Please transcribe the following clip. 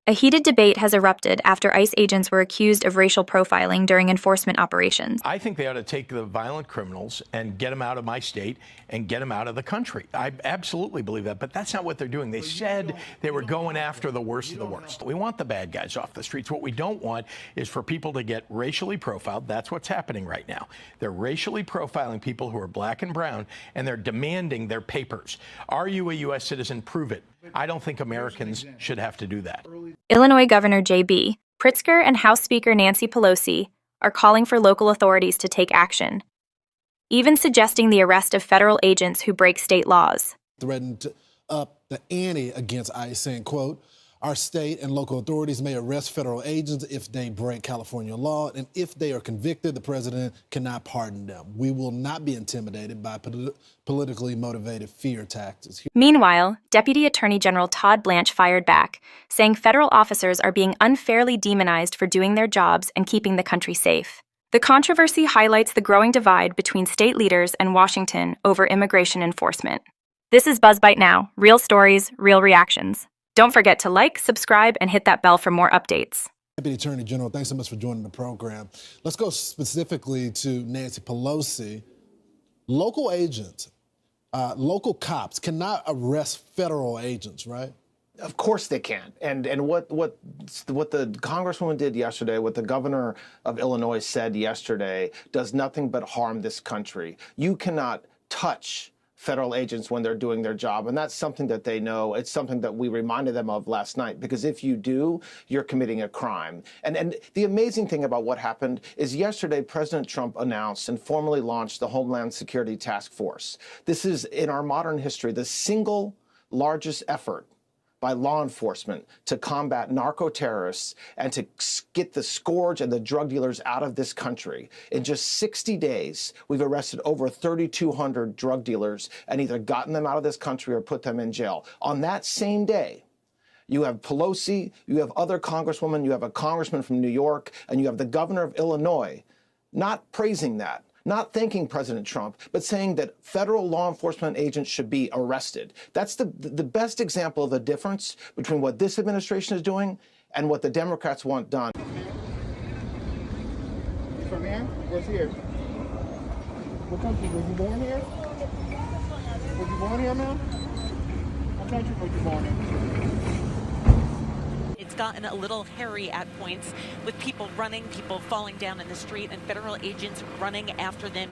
A heated debate has erupted after ICE agents were accused of racial profiling during enforcement operations. I think they ought to take the violent criminals and get them out of my state and get them out of the country. I absolutely believe that, but that's not what they're doing. They said they were going after the worst of the worst. We want the bad guys off the streets. What we don't want is for people to get racially profiled. That's what's happening right now. They're racially profiling people who are black and brown, and they're demanding their papers. Are you a U.S. citizen? Prove it. I don't think Americans should have to do that. Illinois Governor J.B. Pritzker and House Speaker Nancy Pelosi are calling for local authorities to take action, even suggesting the arrest of federal agents who break state laws. Threatened to up the ante against ICE, saying, quote, "Our state and local authorities may arrest federal agents if they break California law, and if they are convicted, the president cannot pardon them. We will not be intimidated by politically motivated fear tactics." Meanwhile, Deputy Attorney General Todd Blanch fired back, saying federal officers are being unfairly demonized for doing their jobs and keeping the country safe. The controversy highlights the growing divide between state leaders and Washington over immigration enforcement. This is BuzzByteNow, real stories, real reactions. Don't forget to like, subscribe, and hit that bell for more updates. Deputy Attorney General, thanks so much for joining the program. Let's go specifically to Nancy Pelosi. Local agents, local cops cannot arrest federal agents, right? Of course they can. And what the Congresswoman did yesterday, what the governor of Illinois said yesterday, does nothing but harm this country. You cannot touch federal agents when they're doing their job. And that's something that they know. It's something that we reminded them of last night, because if you do, you're committing a crime. And the amazing thing about what happened is yesterday, President Trump announced and formally launched the Homeland Security Task Force. This is, in our modern history, the single largest effort by law enforcement to combat narco-terrorists and to get the scourge and the drug dealers out of this country. In just 60 days, we've arrested over 3,200 drug dealers and either gotten them out of this country or put them in jail. On that same day, you have Pelosi, you have other congresswomen, you have a congressman from New York, and you have the governor of Illinois not praising that, not thanking President Trump, but saying that federal law enforcement agents should be arrested. That's the best example of the difference between what this administration is doing and what the Democrats want done. From here? What's here? What country? Was you born here? Was you born here, ma'am? What country was you born in? It's gotten a little hairy at points, with people running, people falling down in the street, and federal agents running after them.